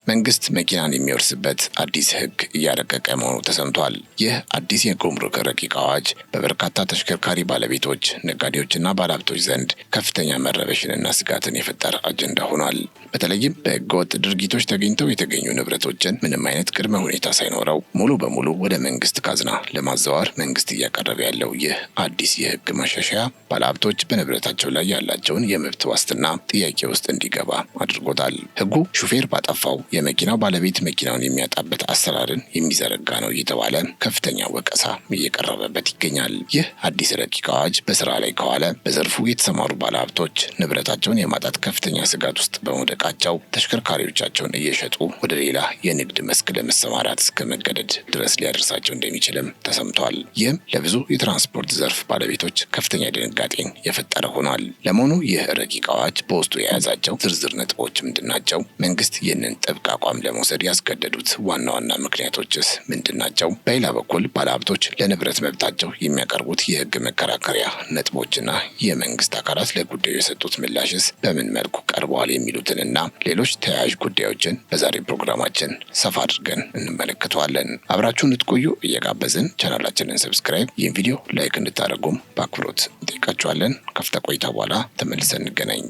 መንግስት መኪናን የሚወርስበት አዲስ ህግ እያረቀቀ መሆኑ ተሰምቷል። ይህ አዲስ የጉምሩክ ረቂቅ አዋጅ በበርካታ ተሽከርካሪ ባለቤቶች፣ ነጋዴዎችና ባለሀብቶች ዘንድ ከፍተኛ መረበሽንና ስጋትን የፈጠረ አጀንዳ ሆኗል። በተለይም በህገወጥ ድርጊቶች ተገኝተው የተገኙ ንብረቶችን ምንም አይነት ቅድመ ሁኔታ ሳይኖረው ሙሉ በሙሉ ወደ መንግስት ካዝና ለማዛወር መንግስት እያቀረበ ያለው ይህ አዲስ የህግ ማሻሻያ ባለሀብቶች በንብረታቸው ላይ ያላቸውን የመብት ዋስትና ጥያቄ ውስጥ እንዲገባ አድርጎታል። ህጉ ሹፌር ባጠፋው የመኪናው ባለቤት መኪናውን የሚያጣበት አሰራርን የሚዘረጋ ነው እየተባለ ከፍተኛ ወቀሳ እየቀረበበት ይገኛል። ይህ አዲስ ረቂቅ አዋጅ በስራ ላይ ከዋለ በዘርፉ የተሰማሩ ባለሀብቶች ንብረታቸውን የማጣት ከፍተኛ ስጋት ውስጥ በመውደቃቸው ተሽከርካሪዎቻቸውን እየሸጡ ወደ ሌላ የንግድ መስክ ለመሰማራት እስከ መገደድ ድረስ ሊያደርሳቸው እንደሚችልም ተሰምቷል። ይህም ለብዙ የትራንስፖርት ዘርፍ ባለቤቶች ከፍተኛ ድንጋጤን የፈጠረ ሆኗል። ለመሆኑ ይህ ረቂቅ አዋጅ በውስጡ የያዛቸው ዝርዝር ነጥቦች ምንድናቸው? መንግስት ይህንን ጥብቅ አቋም ለመውሰድ ያስገደዱት ዋና ዋና ምክንያቶችስ ምንድናቸው? በሌላ በኩል ባለሀብቶች ለንብረት መብታቸው የሚያቀርቡት የህግ መከራከሪያ ነጥቦችና የመንግስት አካላት ለጉዳዩ የሰጡት ምላሽስ በምን መልኩ ቀርበዋል? የሚሉትንና ሌሎች ተያያዥ ጉዳዮችን በዛሬ ፕሮግራማችን ሰፋ አድርገን እንመለከተዋለን። አብራችሁን እንድትቆዩ እየጋበዝን ቻናላችንን ሰብስክራይብ፣ ይህን ቪዲዮ ላይክ እንድታደርጉም በአክብሮት እንጠይቃችኋለን። ከፍታ ቆይታ በኋላ ተመልሰን እንገናኝ።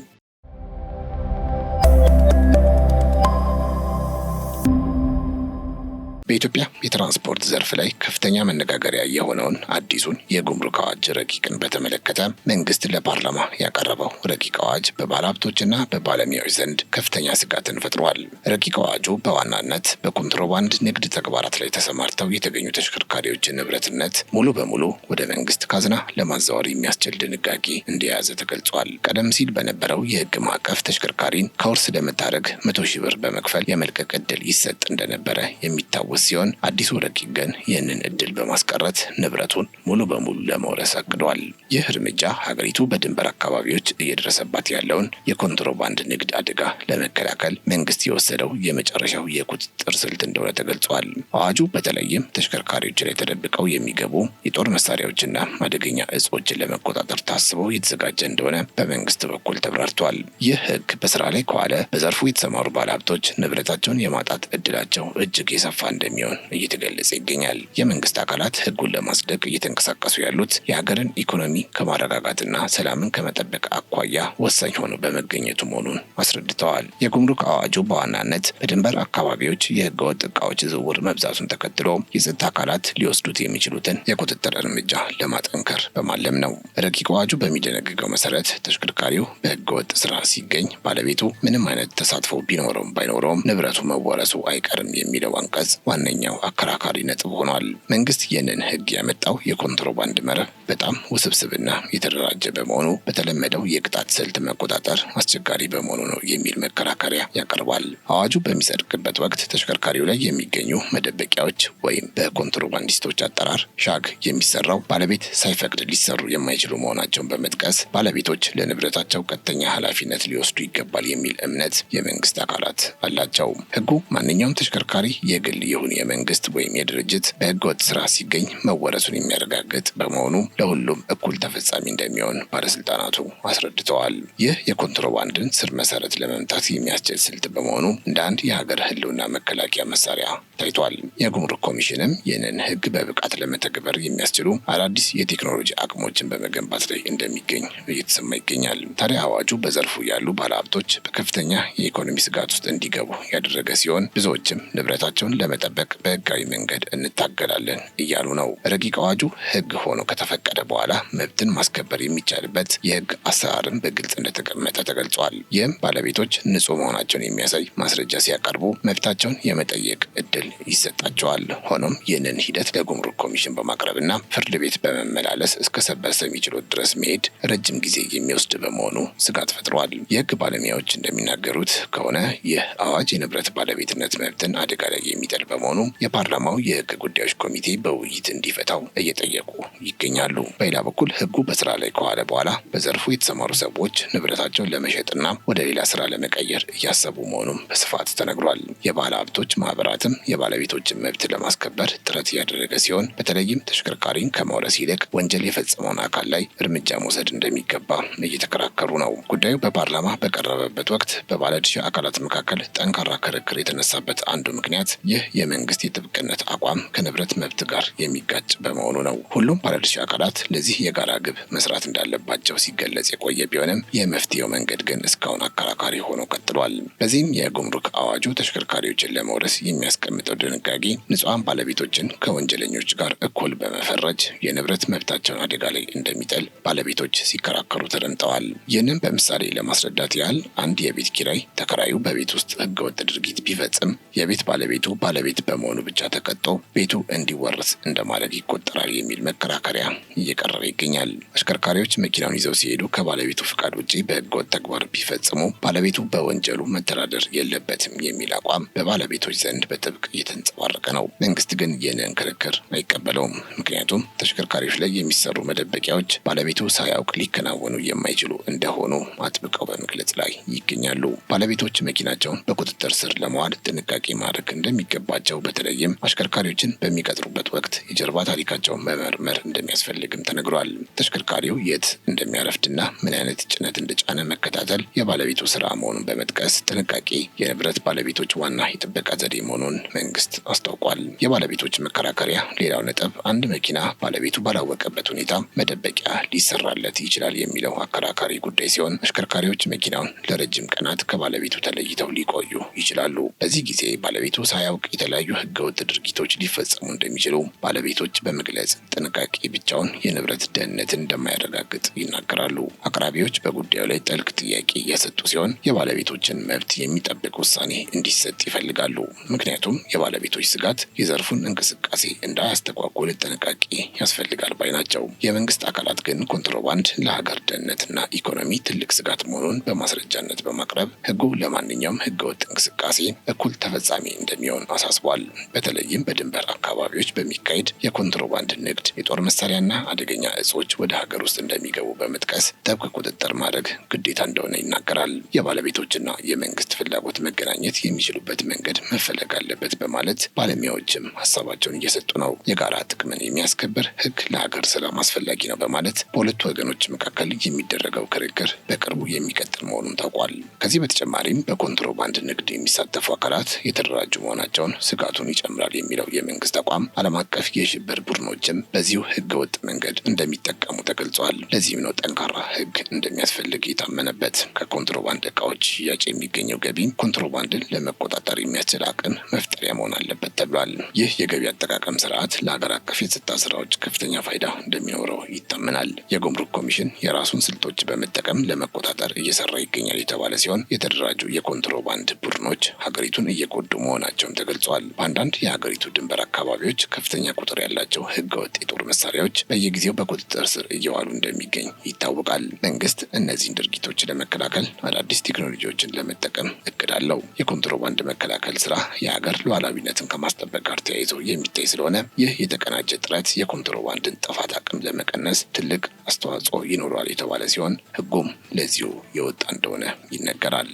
በኢትዮጵያ የትራንስፖርት ዘርፍ ላይ ከፍተኛ መነጋገሪያ የሆነውን አዲሱን የጉምሩክ አዋጅ ረቂቅን በተመለከተ መንግስት ለፓርላማ ያቀረበው ረቂቅ አዋጅ በባለሀብቶችና በባለሙያዎች ዘንድ ከፍተኛ ስጋትን ፈጥሯል። ረቂቅ አዋጁ በዋናነት በኮንትሮባንድ ንግድ ተግባራት ላይ ተሰማርተው የተገኙ ተሽከርካሪዎችን ንብረትነት ሙሉ በሙሉ ወደ መንግስት ካዝና ለማዛወር የሚያስችል ድንጋጌ እንደያዘ ተገልጿል። ቀደም ሲል በነበረው የህግ ማዕቀፍ ተሽከርካሪን ከውርስ ለመታደግ 100 ሺህ ብር በመክፈል የመልቀቅ ዕድል ይሰጥ እንደነበረ የሚታወስ ሲሆን አዲሱ ረቂቅ ግን ይህንን እድል በማስቀረት ንብረቱን ሙሉ በሙሉ ለመውረስ አቅዷል። ይህ እርምጃ ሀገሪቱ በድንበር አካባቢዎች እየደረሰባት ያለውን የኮንትሮባንድ ንግድ አደጋ ለመከላከል መንግስት የወሰደው የመጨረሻው የቁጥጥር ስልት እንደሆነ ተገልጿል። አዋጁ በተለይም ተሽከርካሪዎች ላይ ተደብቀው የሚገቡ የጦር መሳሪያዎችና አደገኛ እጾችን ለመቆጣጠር ታስበው የተዘጋጀ እንደሆነ በመንግስት በኩል ተብራርቷል። ይህ ህግ በስራ ላይ ከዋለ በዘርፉ የተሰማሩ ባለሀብቶች ንብረታቸውን የማጣት እድላቸው እጅግ የሰፋ እንደሚሆን እየተገለጸ ይገኛል። የመንግስት አካላት ህጉን ለማጽደቅ እየተንቀሳቀሱ ያሉት የሀገርን ኢኮኖሚ ከማረጋጋትና ሰላምን ከመጠበቅ አኳያ ወሳኝ ሆኖ በመገኘቱ መሆኑን አስረድተዋል። የጉምሩክ አዋጁ በዋናነት በድንበር አካባቢዎች የህገወጥ እቃዎች ዝውውር መብዛቱን ተከትሎ የጸጥታ አካላት ሊወስዱት የሚችሉትን የቁጥጥር እርምጃ ለማጠንከር በማለም ነው። ረቂቅ አዋጁ በሚደነግገው መሰረት ተሽከርካሪው በህገወጥ ስራ ሲገኝ ባለቤቱ ምንም አይነት ተሳትፎ ቢኖረውም ባይኖረውም ንብረቱ መወረሱ አይቀርም የሚለው አንቀጽ ዋነኛው አከራካሪ ነጥብ ሆኗል። መንግስት ይህንን ህግ ያመጣው የኮንትሮባንድ መረብ በጣም ውስብስብና የተደራጀ በመሆኑ በተለመደው የቅጣት ስልት መቆጣጠር አስቸጋሪ በመሆኑ ነው የሚል መከራከሪያ ያቀርባል። አዋጁ በሚጸድቅበት ወቅት ተሽከርካሪው ላይ የሚገኙ መደበቂያዎች ወይም በኮንትሮባንዲስቶች አጠራር ሻግ የሚሰራው ባለቤት ሳይፈቅድ ሊሰሩ የማይችሉ መሆናቸውን በመጥቀስ ባለቤቶች ለንብረታቸው ቀጥተኛ ኃላፊነት ሊወስዱ ይገባል የሚል እምነት የመንግስት አካላት አላቸው። ህጉ ማንኛውም ተሽከርካሪ የግል ይሁን የመንግስት ወይም የድርጅት በህገወጥ ስራ ሲገኝ መወረሱን የሚያረጋግጥ በመሆኑ ለሁሉም እኩል ተፈጻሚ እንደሚሆን ባለስልጣናቱ አስረድተዋል። ይህ የኮንትሮባንድን ስር መሰረት ለመምታት የሚያስችል ስልት በመሆኑ እንደ አንድ የሀገር ህልውና መከላከያ መሳሪያ ታይቷል። የጉምሩክ ኮሚሽንም ይህንን ህግ በብቃት ለመተግበር የሚያስችሉ አዳዲስ የቴክኖሎጂ አቅሞችን በመገንባት ላይ እንደሚገኝ እየተሰማ ይገኛል። ታዲያ አዋጁ በዘርፉ ያሉ ባለሀብቶች በከፍተኛ የኢኮኖሚ ስጋት ውስጥ እንዲገቡ ያደረገ ሲሆን ብዙዎችም ንብረታቸውን ለመጠበቅ በህጋዊ መንገድ እንታገላለን እያሉ ነው። ረቂቅ አዋጁ ህግ ሆኖ ከተፈቀደ በኋላ መብትን ማስከበር የሚቻልበት የህግ አሰራርን በግልጽ እንደተቀመጠ ተገልጿል። ይህም ባለቤቶች ንጹህ መሆናቸውን የሚያሳይ ማስረጃ ሲያቀርቡ መብታቸውን የመጠየቅ እድል ይሰጣቸዋል። ሆኖም ይህንን ሂደት ለጉምሩክ ኮሚሽን በማቅረብና ፍርድ ቤት በመመላለስ እስከ ሰበር ሰሚ ችሎት ድረስ መሄድ ረጅም ጊዜ የሚወስድ በመሆኑ ስጋት ፈጥሯል። የህግ ባለሙያዎች እንደሚናገሩት ከሆነ ይህ አዋጅ የንብረት ባለቤትነት መብትን አደጋ ላይ የሚጥል በመሆኑ የፓርላማው የህግ ጉዳዮች ኮሚቴ በውይይት እንዲፈታው እየጠየቁ ይገኛሉ። በሌላ በኩል ህጉ በስራ ላይ ከዋለ በኋላ በዘርፉ የተሰማሩ ሰዎች ንብረታቸውን ለመሸጥና ወደ ሌላ ስራ ለመቀየር እያሰቡ መሆኑም በስፋት ተነግሯል። የባለ ሀብቶች ማህበራትም የባለቤቶችን መብት ለማስከበር ጥረት እያደረገ ሲሆን በተለይም ተሽከርካሪን ከመውረስ ይልቅ ወንጀል የፈጸመውን አካል ላይ እርምጃ መውሰድ እንደሚገባ እየተከራከሩ ነው። ጉዳዩ በፓርላማ በቀረበበት ወቅት በባለድርሻ አካላት መካከል ጠንካራ ክርክር የተነሳበት አንዱ ምክንያት ይህ የመንግስት የጥብቅነት አቋም ከንብረት መብት ጋር የሚጋጭ በመሆኑ ነው። ሁሉም ባለድርሻ አካላት ለዚህ የጋራ ግብ መስራት እንዳለባቸው ሲገለጽ የቆየ ቢሆንም የመፍትሄው መንገድ ግን እስካሁን አከራካሪ ሆኖ ቀጥሏል። በዚህም የጉምሩክ አዋጁ ተሽከርካሪዎችን ለመውረስ የሚያስቀምጠው ድንጋጌ ንጹሐን ባለቤቶችን ከወንጀለኞች ጋር እኩል በመፈረጅ የንብረት መብታቸውን አደጋ ላይ እንደሚጥል ባለቤቶች ሲከራከሩ ተደምጠዋል። ይህንን በምሳሌ ለማስረዳት ያህል አንድ የቤት ኪራይ ተከራዩ በቤት ውስጥ ህገወጥ ድርጊት ቢፈጽም የቤት ባለቤቱ ባለቤት በመሆኑ ብቻ ተቀጦ ቤቱ እንዲወረስ እንደማድረግ ይቆጠራል የሚል መከራከሪያ እየቀረበ ይገኛል። አሽከርካሪዎች መኪናውን ይዘው ሲሄዱ ከባለቤቱ ፍቃድ ውጪ በህገወጥ ተግባር ቢፈጽሙ ባለቤቱ በወንጀሉ መተዳደር የለበትም የሚል አቋም በባለቤቶች ዘንድ በጥብቅ እየተንጸባረቀ ነው። መንግስት ግን ይህንን ክርክር አይቀበለውም። ምክንያቱም ተሽከርካሪዎች ላይ የሚሰሩ መደበቂያዎች ባለቤቱ ሳያውቅ ሊከናወኑ የማይችሉ እንደሆኑ አጥብቀው በመግለጽ ላይ ይገኛሉ። ባለቤቶች መኪናቸውን በቁጥጥር ስር ለመዋል ጥንቃቄ ማድረግ እንደሚገባቸው በተለይም አሽከርካሪዎችን በሚቀጥሩበት ወቅት የጀርባ ታሪካቸውን መመርመር እንደሚያስፈልግም ተነግሯል። ተሽከርካሪው የት እንደሚያረፍድና ምን አይነት ጭነት እንደጫነ መከታተል የባለቤቱ ስራ መሆኑን በመጥቀስ ጥንቃቄ የንብረት ባለቤቶች ዋና የጥበቃ ዘዴ መሆኑን መንግስት አስታውቋል። የባለቤቶች መከራከሪያ ሌላው ነጥብ አንድ መኪና ባለቤቱ ባላወቀበት ሁኔታ መደበቂያ ሊሰራለት ይችላል የሚለው አከራካሪ ጉዳይ ሲሆን አሽከርካሪዎች መኪናውን ለረጅም ቀናት ከባለቤቱ ተለይተው ሊቆዩ ይችላሉ። በዚህ ጊዜ ባለቤቱ ሳያውቅ የተለያዩ ህገወጥ ድርጊቶች ሊፈጸሙ እንደሚችሉ ባለቤቶች በመግለጽ ጥንቃቄ ብቻውን የንብረት ደህንነትን እንደማያረጋግጥ ይናገራሉ። አቅራቢዎች በጉዳዩ ላይ ጥልቅ ጥያቄ እያሰጡ ሲሆን የባለቤቶችን መብት የሚጠብቅ ውሳኔ እንዲሰጥ ይፈልጋሉ። ምክንያቱም የባለቤቶች ስጋት የዘርፉን እንቅስቃሴ እንዳያስተጓጉል ጥንቃቄ ያስፈልጋል ባይ ናቸው። የመንግስት አካላት ግን ኮንትሮባንድ ለሀገር ደህንነትና ኢኮኖሚ ትልቅ ስጋት መሆኑን በማስረጃነት በማቅረብ ህጉ ለማንኛውም ህገወጥ እንቅስቃሴ እኩል ተፈጻሚ እንደሚሆን አሳስቧል። በተለይም በድንበር አካባቢዎች በሚካሄድ የኮንትሮባንድ ንግድ የጦር መሳሪያና አደገኛ እጾች ወደ ሀገር ውስጥ እንደሚገቡ በመጥቀስ ጥብቅ ቁጥጥር ማድረግ ግዴታ እንደሆነ ይናገራል። የባለቤቶችና የመንግስት ፍላጎት መገናኘት የሚችሉበት መንገድ መፈለግ አለበት በማለት ባለሙያዎችም ሀሳባቸውን እየሰጡ ነው። የጋራ ጥቅምን የሚያስከብር ህግ ለሀገር ሰላም አስፈላጊ ነው በማለት በሁለቱ ወገኖች መካከል የሚደረገው ክርክር በቅርቡ የሚቀጥል መሆኑን ታውቋል። ከዚህ በተጨማሪም በኮንትሮባንድ ንግድ የሚሳተፉ አካላት የተደራጁ መሆናቸውን ስጋቱን ይጨምራል የሚለው የመንግስት አቋም ዓለም አቀፍ የሽብር ቡድኖችም በዚሁ ህገወጥ መንገድ እንደሚጠቀሙ ተገልጿል። ለዚህም ነው ጠንካራ ህግ እንደሚያስፈልግ የታመነበት። ከኮንትሮባንድ እቃዎች ሽያጭ የሚገኘው ገቢ ኮንትሮባንድን ለመቆጣጠር የሚያስችል አቅም መፍጠሪያ መሆን አለበት ተብሏል። ይህ የገቢ አጠቃቀም ስርዓት ለሀገር አቀፍ የጸጥታ ስራዎች ከፍተኛ ፋይዳ እንደሚኖረው ይታመናል። የጉምሩክ ኮሚሽን የራሱን ስልቶች በመጠቀም ለመቆጣጠር እየሰራ ይገኛል የተባለ ሲሆን የተደራጁ የኮንትሮባንድ ቡድኖች ሀገሪቱን እየጎዱ መሆናቸውም ተገልጿል። በአንዳንድ የሀገሪቱ ድንበር አካባቢዎች ከፍተኛ ቁጥር ያላቸው ህገወጥ የጦር መሳሪያዎች በየጊዜው በቁጥጥር ስር እየዋሉ እንደሚገኝ ይታወቃል። መንግስት እነዚህን ድርጊቶች ለመከላከል አዳዲስ ቴክኖሎጂዎችን ለመጠቀም እቅድ አለው። የኮንትሮባንድ መከላከል ስራ የሀገር ሉዓላዊነትን ከማስጠበቅ ጋር ተያይዞ የሚታይ ስለሆነ ይህ የተቀናጀ ጥረት የኮንትሮባንድን ጥፋት አቅም ለመቀነስ ትልቅ አስተዋጽኦ ይኖረዋል የተባለ ሲሆን ህጉም ለዚሁ የወጣ እንደሆነ ይነገራል።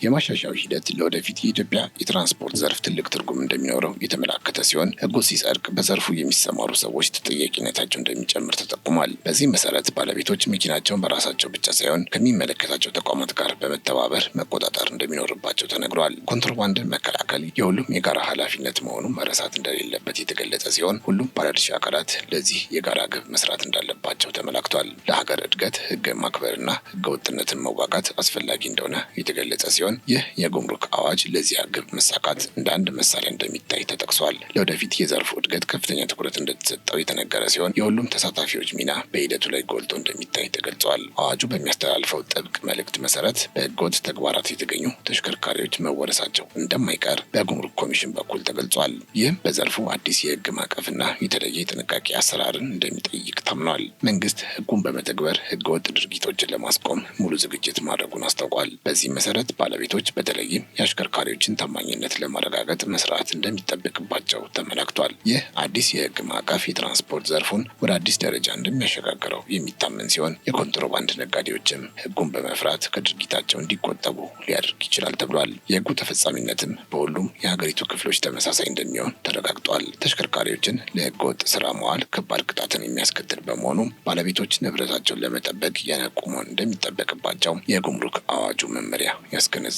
የማሻሻያው ሂደት ለወደፊት የኢትዮጵያ የትራንስፖርት ዘርፍ ትልቅ ትርጉም እንደሚኖረው የተመላከተ ሲሆን ህጉ ሲጸድቅ በዘርፉ የሚሰማሩ ሰዎች ተጠያቂነታቸው እንደሚጨምር ተጠቁሟል። በዚህ መሰረት ባለቤቶች መኪናቸውን በራሳቸው ብቻ ሳይሆን ከሚመለከታቸው ተቋማት ጋር በመተባበር መቆጣጠር እንደሚኖርባቸው ተነግሯል። ኮንትሮባንድን መከላከል የሁሉም የጋራ ኃላፊነት መሆኑን መረሳት እንደሌለበት የተገለጸ ሲሆን ሁሉም ባለድርሻ አካላት ለዚህ የጋራ ግብ መስራት እንዳለባቸው ተመላክቷል። ለሀገር እድገት ህግ ማክበርና ህገ ወጥነትን መዋጋት አስፈላጊ እንደሆነ የተገለጸ ሲሆን ይህ የጉምሩክ አዋጅ ለዚያ ግብ መሳካት እንደ አንድ መሳሪያ እንደሚታይ ተጠቅሷል። ለወደፊት የዘርፉ እድገት ከፍተኛ ትኩረት እንደተሰጠው የተነገረ ሲሆን የሁሉም ተሳታፊዎች ሚና በሂደቱ ላይ ጎልቶ እንደሚታይ ተገልጿል። አዋጁ በሚያስተላልፈው ጥብቅ መልእክት መሰረት በህገወጥ ተግባራት የተገኙ ተሽከርካሪዎች መወረሳቸው እንደማይቀር በጉምሩክ ኮሚሽን በኩል ተገልጿል። ይህም በዘርፉ አዲስ የህግ ማዕቀፍና የተለየ የጥንቃቄ አሰራርን እንደሚጠይቅ ታምኗል። መንግስት ህጉን በመተግበር ህገወጥ ድርጊቶችን ለማስቆም ሙሉ ዝግጅት ማድረጉን አስታውቋል። በዚህ መሰረት ባለቤት ባለቤቶች በተለይም የአሽከርካሪዎችን ታማኝነት ለማረጋገጥ መስራት እንደሚጠበቅባቸው ተመላክቷል። ይህ አዲስ የህግ ማዕቀፍ የትራንስፖርት ዘርፉን ወደ አዲስ ደረጃ እንደሚያሸጋግረው የሚታመን ሲሆን የኮንትሮባንድ ነጋዴዎችም ህጉን በመፍራት ከድርጊታቸው እንዲቆጠቡ ሊያደርግ ይችላል ተብሏል። የህጉ ተፈጻሚነትም በሁሉም የሀገሪቱ ክፍሎች ተመሳሳይ እንደሚሆን ተረጋግጧል። ተሽከርካሪዎችን ለህገ ወጥ ስራ መዋል ከባድ ቅጣትን የሚያስከትል በመሆኑ ባለቤቶች ንብረታቸውን ለመጠበቅ የነቁ መሆን እንደሚጠበቅባቸው የጉምሩክ አዋጁ መመሪያ ያስገነዝባል።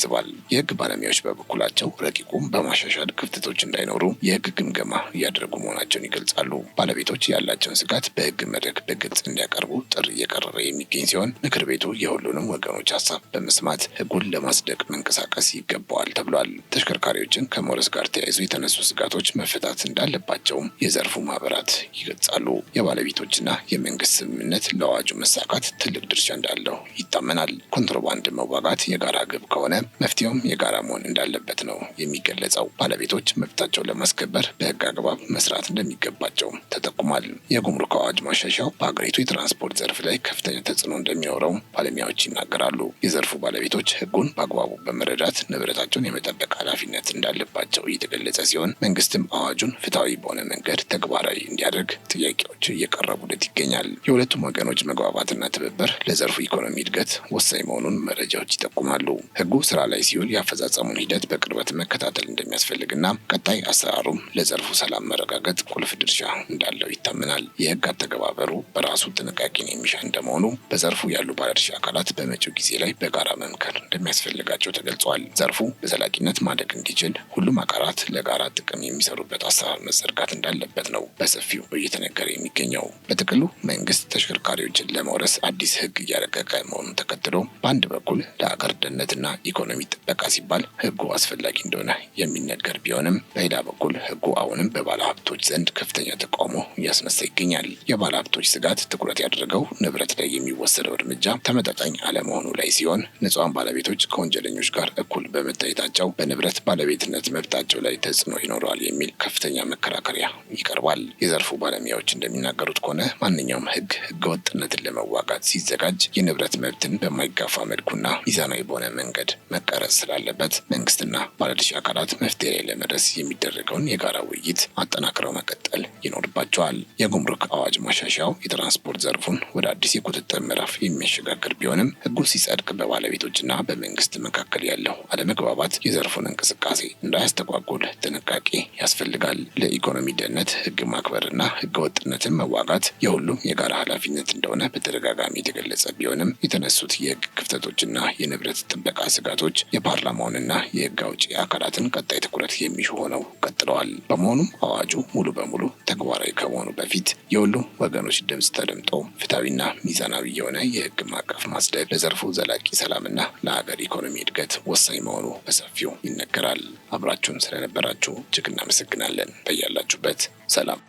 የህግ ባለሙያዎች በበኩላቸው ረቂቁም በማሻሻል ክፍተቶች እንዳይኖሩ የህግ ግምገማ እያደረጉ መሆናቸውን ይገልጻሉ። ባለቤቶች ያላቸውን ስጋት በህግ መድረክ በግልጽ እንዲያቀርቡ ጥሪ እየቀረበ የሚገኝ ሲሆን ምክር ቤቱ የሁሉንም ወገኖች ሀሳብ በመስማት ህጉን ለማጽደቅ መንቀሳቀስ ይገባዋል ተብሏል። ተሽከርካሪዎችን ከመውረስ ጋር ተያይዞ የተነሱ ስጋቶች መፈታት እንዳለባቸውም የዘርፉ ማህበራት ይገልጻሉ። የባለቤቶችና የመንግስት ስምምነት ለአዋጁ መሳካት ትልቅ ድርሻ እንዳለው ይታመናል። ኮንትሮባንድ መዋጋት የጋራ ግብ ከሆነ መፍትሄውም የጋራ መሆን እንዳለበት ነው የሚገለጸው። ባለቤቶች መብታቸውን ለማስከበር በህግ አግባብ መስራት እንደሚገባቸው ተጠቁሟል። የጉምሩክ አዋጅ ማሻሻያው በሀገሪቱ የትራንስፖርት ዘርፍ ላይ ከፍተኛ ተጽዕኖ እንደሚኖረው ባለሙያዎች ይናገራሉ። የዘርፉ ባለቤቶች ህጉን በአግባቡ በመረዳት ንብረታቸውን የመጠበቅ ኃላፊነት እንዳለባቸው እየተገለጸ ሲሆን መንግስትም አዋጁን ፍትሐዊ በሆነ መንገድ ተግባራዊ እንዲያደርግ ጥያቄዎች እየቀረቡለት ይገኛል። የሁለቱም ወገኖች መግባባትና ትብብር ለዘርፉ ኢኮኖሚ እድገት ወሳኝ መሆኑን መረጃዎች ይጠቁማሉ። ህጉ ስራ ላይ ሲውል የአፈጻጸሙን ሂደት በቅርበት መከታተል እንደሚያስፈልግና ቀጣይ አሰራሩም ለዘርፉ ሰላም መረጋገጥ ቁልፍ ድርሻ እንዳለው ይታመናል። የህግ አተገባበሩ በራሱ ጥንቃቄን የሚሻ እንደመሆኑ በዘርፉ ያሉ ባለድርሻ አካላት በመጪው ጊዜ ላይ በጋራ መምከር እንደሚያስፈልጋቸው ተገልጿል። ዘርፉ በዘላቂነት ማደግ እንዲችል ሁሉም አካላት ለጋራ ጥቅም የሚሰሩበት አሰራር መዘርጋት እንዳለበት ነው በሰፊው እየተነገረ የሚገኘው። በጥቅሉ መንግስት ተሽከርካሪዎችን ለመውረስ አዲስ ህግ እያረቀቀ መሆኑን ተከትሎ በአንድ በኩል ለሀገር ደህንነትና ኢኮኖሚ ጥበቃ ሲባል ህጉ አስፈላጊ እንደሆነ የሚነገር ቢሆንም በሌላ በኩል ህጉ አሁንም በባለሀብቶች ዘንድ ከፍተኛ ተቃውሞ እያስነሳ ይገኛል። የባለሀብቶች ስጋት ትኩረት ያደረገው ንብረት ላይ የሚወሰደው እርምጃ ተመጣጣኝ አለመሆኑ ላይ ሲሆን ንጹሐን ባለቤቶች ከወንጀለኞች ጋር እኩል በመታየታቸው በንብረት ባለቤትነት መብታቸው ላይ ተጽዕኖ ይኖረዋል የሚል ከፍተኛ መከራከሪያ ይቀርባል። የዘርፉ ባለሙያዎች እንደሚናገሩት ከሆነ ማንኛውም ህገወጥነትን ለመዋጋት ሲዘጋጅ የንብረት መብትን በማይጋፋ መልኩና ሚዛናዊ በሆነ መንገድ መቀረጽ ስላለበት መንግስትና ባለድርሻ አካላት መፍትሄ ላይ ለመድረስ የሚደረገውን የጋራ ውይይት አጠናክረው መቀጠል ይኖርባቸዋል። የጉምሩክ አዋጅ ማሻሻያው የትራንስፖርት ዘርፉን ወደ አዲስ የቁጥጥር ምዕራፍ የሚያሸጋግር ቢሆንም ህጉ ሲጸድቅ በባለቤቶችና በመንግስት መካከል ያለው አለመግባባት የዘርፉን እንቅስቃሴ እንዳያስተጓጉል ጥንቃቄ ያስፈልጋል። ለኢኮኖሚ ደህንነት ህግ ማክበርና ህገ ወጥነትን መዋጋት የሁሉም የጋራ ኃላፊነት እንደሆነ በተደጋጋሚ የተገለጸ ቢሆንም የተነሱት የህግ ክፍተቶችና የንብረት ጥበቃ ስጋቶች የፓርላማውንና የህግ አውጪ አካላትን ቀጣይ ትኩረት የሚሹ ሆነው ቀጥለዋል። በመሆኑም አዋጁ ሙሉ በሙሉ ተግባራዊ ከመሆኑ በፊት የሁሉም ወገኖች ድምፅ ተደምጦ ፍትሐዊና ሚዛናዊ የሆነ የህግ ማዕቀፍ ማጽደቅ ለዘርፉ ዘላቂ ሰላምና ለሀገር ኢኮኖሚ እድገት ወሳኝ መሆኑ በሰፊው ይነገራል። አብራችሁን ስለነበራችሁ እጅግ እናመሰግናለን። በያላችሁበት ሰላም